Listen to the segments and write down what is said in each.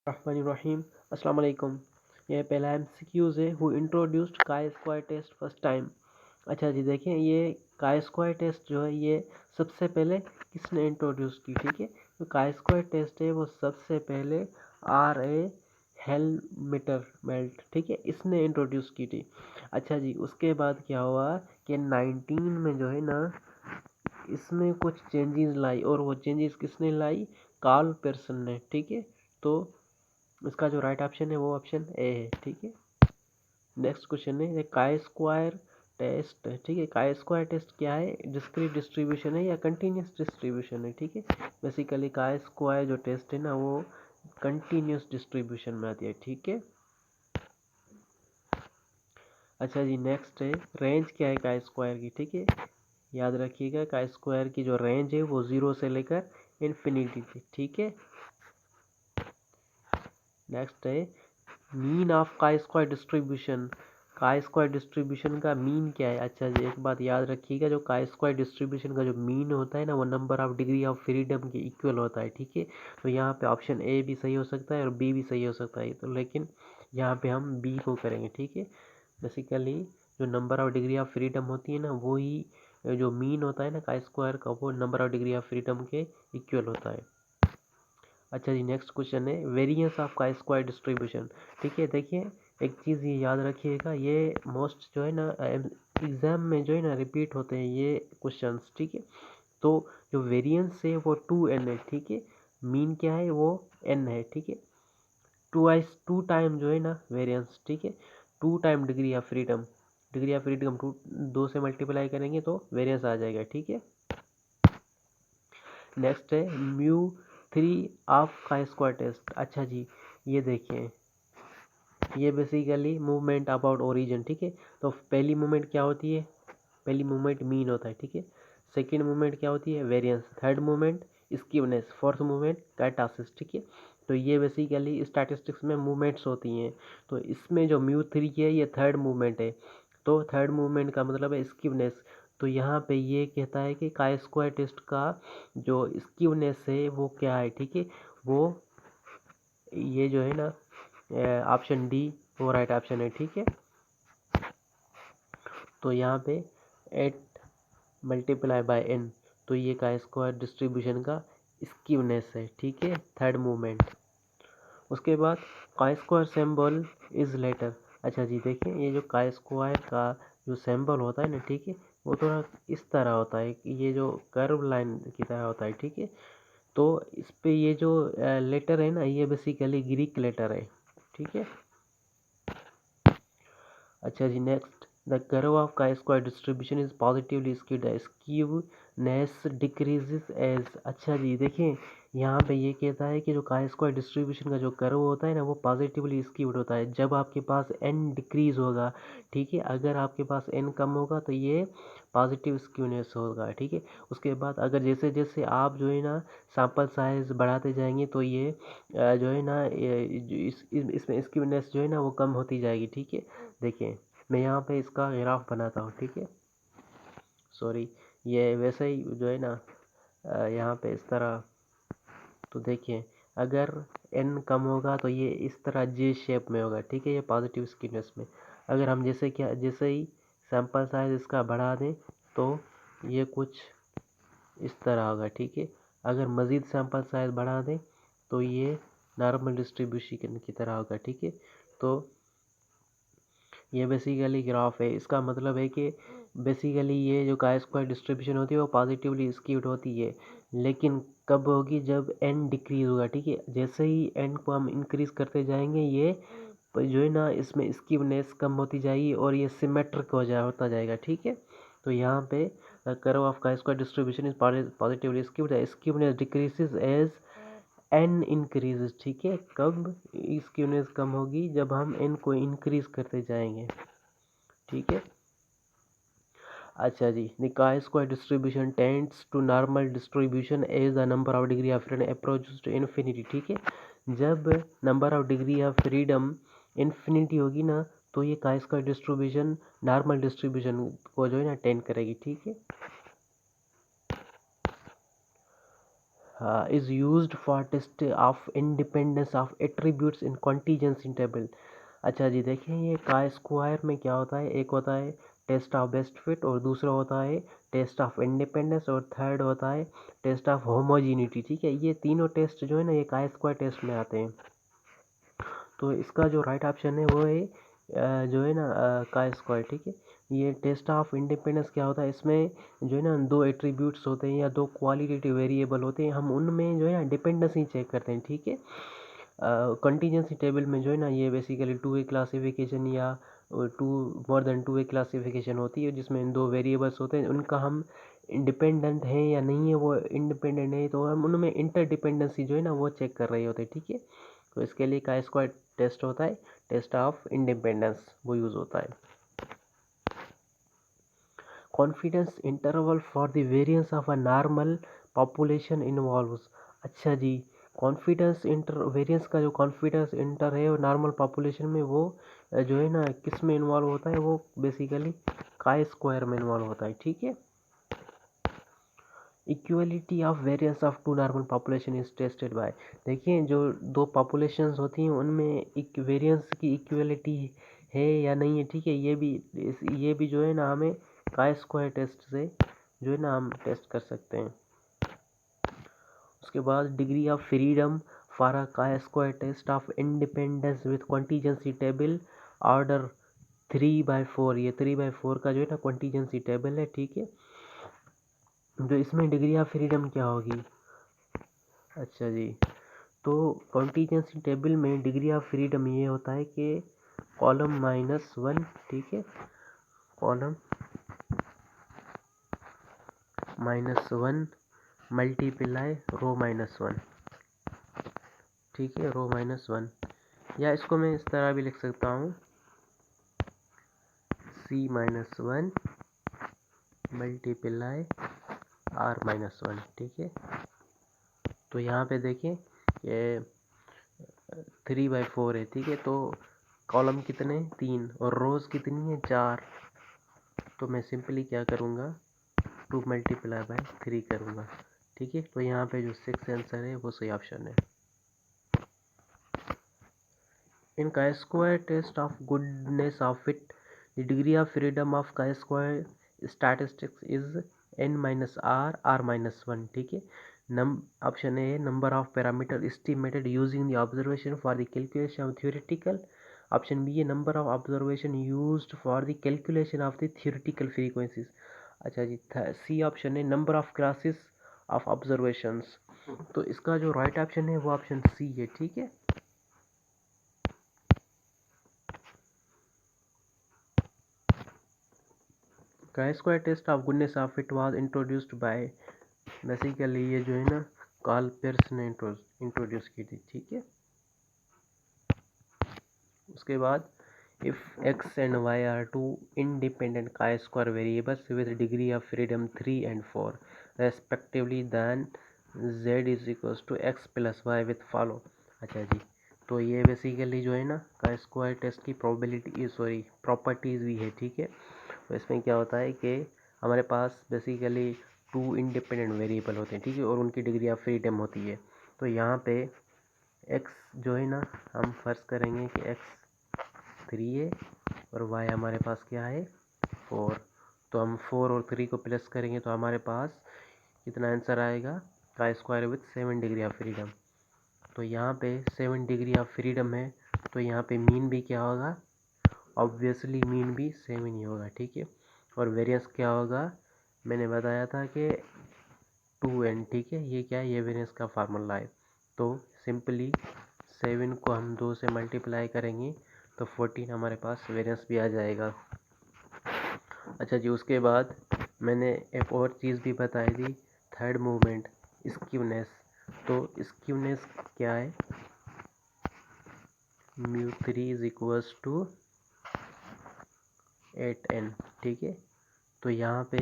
रहीम अस्सलाम वालेकुम। ये पहला एमसीक्यूज़ है। Who introduced chi square test first time. अच्छा जी, देखें ये काई स्क्वायर टेस्ट जो है ये सबसे पहले किसने इंट्रोड्यूस की, ठीक है। तो काई स्क्वायर टेस्ट है वो सबसे पहले R.A. हेलमिटर मेल्ट, ठीक है, इसने इंट्रोड्यूस की थी। अच्छा जी, उसके बाद क्या हुआ कि 19 में जो है ना इसमें कुछ चेंजेस लाई, और वो चेंजेस किसने लाई? कार्ल पेयरसन ने, ठीक है। तो इसका जो राइट ऑप्शन है वो ऑप्शन ए है, ठीक है। नेक्स्ट क्वेश्चन है काई स्क्वायर टेस्ट, ठीक है। काई स्क्वायर टेस्ट क्या है? डिस्क्रीट डिस्ट्रीब्यूशन है या कंटिन्यूस डिस्ट्रीब्यूशन है, ठीक है। बेसिकली काई स्क्वायर जो टेस्ट है ना वो कंटिन्यूस डिस्ट्रीब्यूशन में आती है, ठीक है। अच्छा जी, नेक्स्ट है रेंज क्या है काई स्क्वायर की, ठीक है। याद रखिएगा काई स्क्वायर की जो रेंज है वो 0 से लेकर इन्फिनिटी थी, ठीक है। नेक्स्ट है mean of chi square distribution. Chi square distribution का मीन क्या है? अच्छा जी, एक बात याद रखिएगा, जो काई स्क्वायर डिस्ट्रीब्यूशन का जो मीन होता है ना वो number of degree of freedom के इक्वल होता है, ठीक है। तो यहाँ पे ऑप्शन ए भी सही हो सकता है और बी भी सही हो सकता है, तो लेकिन यहाँ पे हम बी को करेंगे, ठीक है। बेसिकली जो number of degree of freedom होती है ना वो ही जो मीन होता है ना काई स्क्वायर का वो number of degree of freedom के इक्वल होता है। अच्छा जी, नेक्स्ट क्वेश्चन है variance of chi square distribution, ठीक है। देखिए एक चीज़ ये याद रखिएगा, ये मोस्ट जो है ना एग्जाम में जो है ना रिपीट होते हैं ये क्वेश्चंस, ठीक है। तो जो वेरिएंस है वो 2n है, ठीक है। मीन क्या है? वो n है, ठीक है। टू टाइम जो है ना वेरिएंस, ठीक है। 2 time degree of freedom, degree of freedom 2 से मल्टीप्लाई करेंगे तो वेरिएंस आ जाएगा, ठीक है। नेक्स्ट है μ3 ऑफ काई स्क्वायर टेस्ट। अच्छा जी, ये देखिए ये बेसिकली मूवमेंट अबाउट ओरिजिन, ठीक है। तो पहली मूवमेंट क्या होती है? पहली मूवमेंट मीन होता है, ठीक है। सेकंड मूवमेंट क्या होती है? Variance. Third movement skewness. Fourth movement kurtosis, ठीक है। तो ये बेसिकली स्टैटिस्टिक्स में मूवमेंट्स होती हैं। तो इसमें जो μ3 है ये थर्ड मूवमेंट है। तो थर्ड मूवमेंट का मतलब है स्क्यूनेस। तो यहाँ पे ये कहता है कि काई स्क्वायर टेस्ट का जो स्क्यूनेस है वो क्या है, ठीक है। वो ये जो है ना ऑप्शन डी वो राइट ऑप्शन है, ठीक है। तो यहाँ पे 8 मल्टीप्लाई बाय n, तो ये का स्क्वायर डिस्ट्रीब्यूशन का स्क्यूनेस है, ठीक है, थर्ड मूवमेंट। उसके बाद का स्क्वायर सिंबल इज लेटर। अच्छा जी, देखिए ये जो का स्क्वायर का जो सिंबल होता है ना, ठीक है, वो थोड़ा इस तरह होता है कि ये जो कर्व लाइन की तरह होता है, ठीक है। तो इस पे ये जो लेटर है ना ये बेसिकली ग्रीक लेटर है, ठीक है। अच्छा जी, next the curve of chi square distribution is positively skewed, skewness decreases as. अच्छा जी, देखें यहाँ पे ये कहता है कि जो का स्क्वायर डिस्ट्रीब्यूशन का जो कर्व होता है ना वो पॉजिटिवली स्क्यूड होता है जब आपके पास n डिक्रीज होगा, ठीक है। अगर आपके पास n कम होगा तो ये पॉजिटिव स्क्यूनेस होगा, ठीक है। उसके बाद अगर जैसे जैसे आप जो है ना सैंपल साइज बढ़ाते जाएंगे तो ये जो है ना इसमें स्क्यूनेस जो है ना वो कम होती जाएगी, ठीक है। देखिए मैं यहाँ पे इसका ग्राफ बनाता हूँ, ठीक है। सॉरी, ये वैसे ही जो है ना यहाँ पे इस तरह। तो देखिए अगर n कम होगा तो ये इस तरह जे शेप में होगा, ठीक है, ये पॉजिटिव स्क्यूनेस में। अगर हम जैसे ही सैंपल साइज इसका बढ़ा दें तो ये कुछ इस तरह होगा, ठीक है। अगर मज़ीद सैंपल साइज बढ़ा दें तो ये नॉर्मल डिस्ट्रीब्यूशन की तरह होगा, ठीक है। तो ये बेसिकली ग्राफ है, इसका मतलब है कि बेसिकली ये जो का स्क्वायर डिस्ट्रीब्यूशन होती है वो पॉजिटिवली स्क्यूड होती है, लेकिन कब होगी? जब n डिक्रीज होगा, ठीक है। जैसे ही n को हम इंक्रीज करते जाएंगे ये जो है ना इसमें स्क्यूनेस कम होती जाएगी और ये सिमेट्रिक होता जाएगा, ठीक है। तो यहाँ पे curve of chi square distribution is positively skewed, skewness decreases as n increase, ठीक है। कब स्क्यूनेस कम होगी? जब हम n को इंक्रीज करते जाएंगे, ठीक है। अच्छा जी, the chi square distribution tends to normal distribution as the number of degree of freedom approaches to infinity, ठीक है। जब number of degree of freedom infinity होगी ना तो ये chi square distribution normal distribution को जो है ना टेंड करेगी, ठीक है। is used for test of independence of attributes in contingency table। अच्छा जी, देखिए ये का स्क्वायर में क्या होता है, एक होता है टेस्ट ऑफ बेस्ट फिट और दूसरा होता है टेस्ट ऑफ इंडिपेंडेंस और थर्ड होता है टेस्ट ऑफ होमोजीनिटी। ठीक है, ये तीनों टेस्ट जो है ना ये का स्क्वायर टेस्ट में आते हैं। तो इसका जो राइट ऑप्शन है वो है जो है ना का स्क्वायर। ठीक है, ये टेस्ट ऑफ इंडिपेंडेंस क्या होता है, इसमें जो है ना दो एट्रीब्यूट्स होते हैं या दो क्वालिटेटिव वेरिएबल होते हैं, हम उनमें जो है ना डिपेंडेंसी चेक करते हैं। ठीक है, कंटीजेंसी टेबल में जो है ना ये बेसिकली 2A क्लासिफिकेशन या two more than 2A classification होती है, जिसमें दो वेरिएबल्स होते हैं, उनका हम इंडिपेंडेंट है या नहीं है, वो इंडिपेंडेंट है तो हम उनमें इंटरडिपेंडेंसी जो है ना वो चेक कर रहे होते हैं। ठीक है, तो इसके लिए का स्क्वायर टेस्ट होता है, टेस्ट ऑफ इंडिपेंडेंस वो यूज़ होता है। Confidence interval for the variance of a normal population involves. अच्छा जी, कॉन्फिडेंस इंटर वेरिएंस का जो कॉन्फिडेंस इंटर है वो नॉर्मल पॉपुलेशन में वो जो है ना किस में इन्वॉल्व होता है, वो बेसिकली का स्क्वायर में इन्वॉल्व होता है। ठीक है, equality of variance of two normal population is tested by. देखिए जो दो पॉपुलेशंस होती हैं उनमें एक वेरिएंस की इक्वलिटी है या नहीं है। ठीक है, ये भी जो है ना हमें का स्क्वायर टेस्ट से जो है ना हम टेस्ट कर सकते हैं। उसके बाद degree of freedom for a chi square test of independence with contingency table order 3/4। ये 3/4 का जो है ना कॉन्टीजेंसी टेबल है। ठीक है, जो इसमें डिग्री ऑफ फ्रीडम क्या होगी। अच्छा जी, तो कॉन्टीजेंसी टेबल में डिग्री ऑफ फ्रीडम ये होता है कि कॉलम -1। ठीक है, कॉलम -1 मल्टीप्लाई रो -1। ठीक है, रो -1, या इसको मैं इस तरह भी लिख सकता हूँ C-1 मल्टीप्लाई R-1। ठीक है, तो यहाँ पे देखिए ये 3/4 है। ठीक है, तो कॉलम कितने 3 और रोज़ कितनी है 4, तो मैं सिंपली क्या करूँगा 2 मल्टीप्लाई बाय 3 करूँगा। ठीक है, तो यहाँ पे जो 6 आंसर है वो सही ऑप्शन है। In chi square test of goodness of fit the degree of freedom of chi square statistics is n-r/-1। ठीक है, ऑप्शन ए है number of parameter estimated using the observation for the calculation of theoretical. Option B है number of observation used for the calculation of the theoretical frequencies. अच्छा जी, C option है number of classes of observations. तो इसका जो right option है वो option C है। ठीक है, chi square test of goodness of fit was introduced by, basically ये जो है ना कार्ल पियर्स ने इंट्रोड्यूस की थी। ठीक है, उसके बाद if X and Y are two independent chi square variables with degree of freedom 3 and 4 respectively then Z is equals to X plus Y with follow. अच्छा जी, तो ये बेसिकली जो है ना का स्क्वायर टेस्ट की प्रॉपर्टीज भी है। ठीक है, तो इसमें क्या होता है कि हमारे पास बेसिकली 2 इंडिपेंडेंट वेरिएबल होते हैं। ठीक है, और उनकी डिग्री ऑफ फ्रीडम होती है। तो यहाँ पे x जो है ना हम फर्ज करेंगे कि x 3 है और y हमारे पास क्या है 4। तो हम 4 और 3 को प्लस करेंगे तो हमारे पास कितना आंसर आएगा का square with 7 degree of freedom. तो यहाँ पे 7 डिग्री ऑफ फ्रीडम है, तो यहाँ पे मीन भी क्या होगा, ऑब्वियसली मीन भी 7 ही होगा। ठीक है, और वेरिएंस क्या होगा, मैंने बताया था कि 2n। ठीक है, ये क्या है, ये वेरिएंस का फार्मूला है। तो सिंपली 7 को हम 2 से मल्टीप्लाई करेंगे तो 14 हमारे पास वेरिएंस भी आ जाएगा। अच्छा जी, उसके बाद मैंने एक और चीज़ भी बताई थी, थर्ड मूवमेंट स्क्यूनेस। तो स्क्यूनेस क्या है, μ3 इज इक्वल्स टू 8n। ठीक है, तो यहाँ पे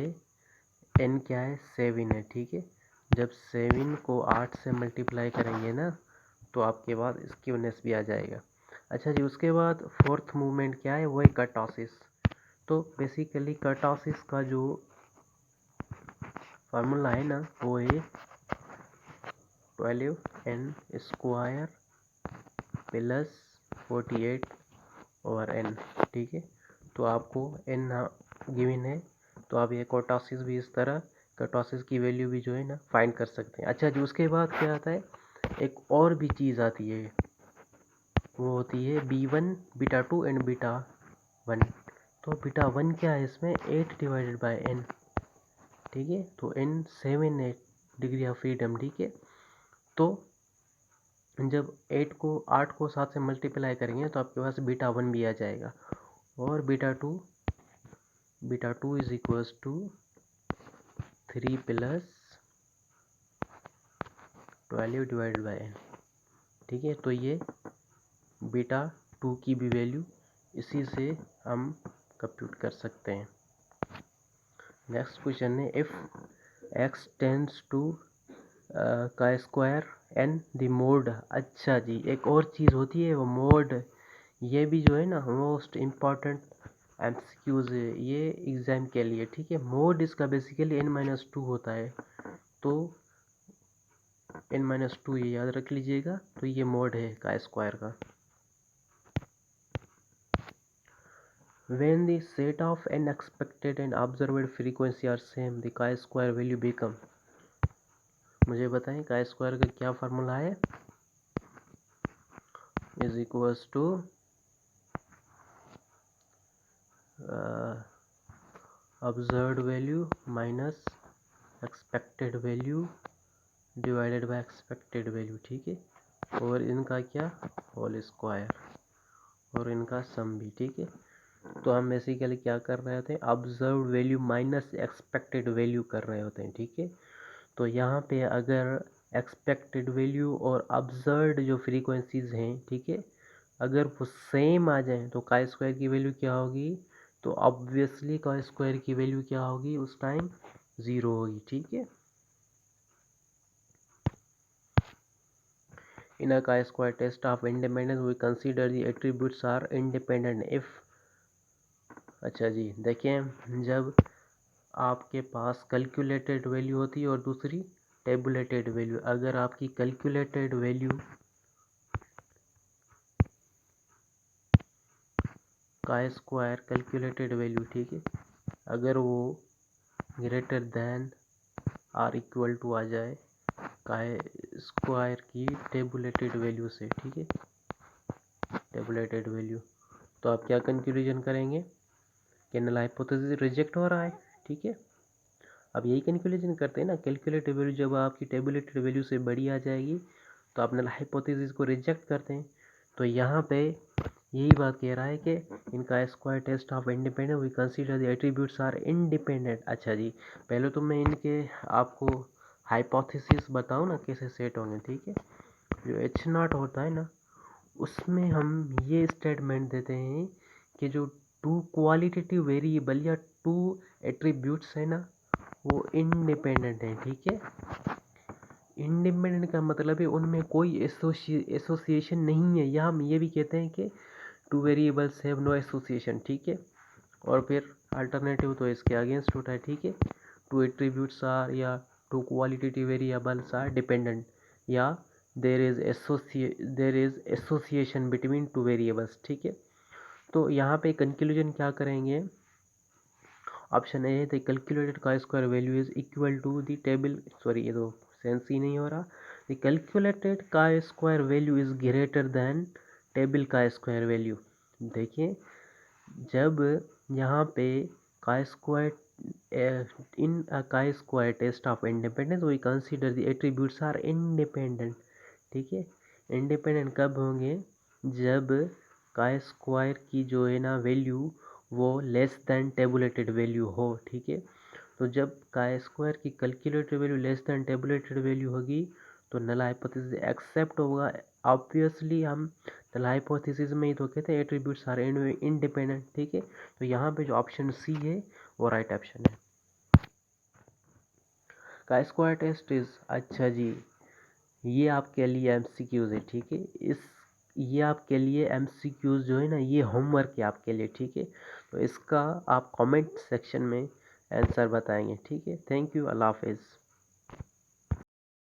n क्या है 7 है। ठीक है, जब 7 को 8 से मल्टीप्लाई करेंगे ना तो आपके पास स्क्यूनेस भी आ जाएगा। अच्छा जी, उसके बाद फोर्थ मूवमेंट क्या है, वो है कर्टोसिस। तो बेसिकली कर्टोसिस का जो फार्मूला है ना वो है 12n² प्लस 48/n, ठीक है। तो आपको n गिवन है, तो आप ये कर्टोसिस भी इस तरह कर्टोसिस की वैल्यू भी जो है ना फाइंड कर सकते हैं। अच्छा जी, उसके बाद क्या आता है, एक और भी चीज़ आती है, वो होती है B1 β2 एंड β1। तो β1 क्या है इसमें 8/n, ठीक है। तो n 7 है डिग्री ऑफ फ्रीडम, ठीक है। तो जब 8 को 7 से मल्टीप्लाई करेंगे तो आपके पास β1 भी आ जाएगा, और β2 इज इक्वल्स टू 3 + 12/n, ठीक है। तो ये β2 की भी वैल्यू इसी से हम कंप्यूट कर सकते हैं। नेक्स्ट क्वेश्चन है, if x tends to (n) the mode. अच्छा जी, एक और चीज़ होती है वो मोड, ये भी जो है ना मोस्ट इम्पॉर्टेंट MCQs है ये एग्ज़ाम के लिए, ठीक है। मोड इसका बेसिकली n-2 होता है, तो n-2 ये याद रख लीजिएगा। तो ये मोड है chi² का। When the set of n expected and observed frequency are same, the chi² value become। मुझे बताएं chi² का क्या फार्मूला है, is equals to observed value minus expected value divided by expected value, ठीक है। और इनका क्या होल स्क्वायर, और इनका सम भी, ठीक है। तो हम बेसिकली क्या कर रहे होते हैं, observed value minus expected value कर रहे होते हैं, ठीक है। तो यहाँ पे अगर एक्सपेक्टेड वैल्यू और ऑब्जर्व्ड जो फ्रीक्वेंसीज हैं, ठीक है, अगर वो सेम आ जाए तो chi² की वैल्यू क्या होगी, तो ऑब्वियसली chi² की वैल्यू क्या होगी उस टाइम 0 होगी, ठीक है। In a chi² test of independence we consider the attributes are independent if। अच्छा जी, देखिए जब आपके पास कैलकुलेटेड वैल्यू होती है और दूसरी टेबुलेटेड वैल्यू, अगर आपकी calculated value chi² calculated value, ठीक है, अगर वो greater than or equal to आ जाए chi² की टेबुलेटेड वैल्यू से, ठीक है, टेबुलेटेड वैल्यू, तो आप क्या कंक्लूजन करेंगे कि नल हाइपोथेसिस रिजेक्ट हो रहा है, ठीक है। अब यही कंक्लूजन करते हैं ना, कैलकुलेटेड वैल्यू जब आपकी टेबुलेटेड वैल्यू से बड़ी आ जाएगी तो आप नल हाइपोथेसिस को रिजेक्ट करते हैं। तो यहाँ पे यही बात कह रहा है कि in chi² test of independent we consider the attributes are independent. अच्छा जी, पहले तो मैं इनके आपको हाइपोथेसिस बताऊँ ना कैसे सेट होंगे, ठीक है। जो H0 होता है ना, उसमें हम ये स्टेटमेंट देते हैं कि जो 2 क्वालिटेटिव वेरिएबल या 2 एट्रीब्यूट्स है ना वो इंडिपेंडेंट है, ठीक है। इंडिपेंडेंट का मतलब है उनमें कोई एसोसिएशन नहीं है, या हम ये भी कहते हैं कि 2 वेरिएबल्स हैव नो एसोसिएशन, ठीक है। और फिर अल्टरनेटिव तो इसके अगेंस्ट होता है, ठीक है। 2 एट्रीब्यूट्स आर या 2 क्वालिटेटिव वेरिएबल्स आर डिपेंडेंट, या there is association between 2 variables, ठीक है। तो यहाँ पे कंक्लूजन क्या करेंगे, ऑप्शन ए है the calculated chi² value is equal to the table, sorry ये तो सेंस ही नहीं हो रहा, the calculated chi² value is greater than table chi² value. देखिए जब यहाँ पे chi² in chi² test of independence we consider the attributes are independent, ठीक है। इंडिपेंडेंट कब होंगे, जब chi² की जो है ना वैल्यू वो लेस देन टेबुलेटेड वैल्यू हो, ठीक है। तो जब chi² की calculated value less than tabulated value होगी तो नल हाइपोथेसिस एक्सेप्ट होगा। ऑब्वियसली हम नल हाइपोथेसिस में ही तो कहते हैं एट्रीब्यूट्स आर इंडिपेंडेंट, ठीक है। तो यहाँ पे जो ऑप्शन सी है वो राइट ऑप्शन है। chi² टेस्ट इज, अच्छा जी, ये आपके लिए MCQs है, ठीक है। ये आपके लिए MCQs जो है ना ये होमवर्क है आपके लिए, ठीक है। तो इसका आप कमेंट सेक्शन में आंसर बताएंगे, ठीक है। थैंक यू, अल्लाह हाफिज़।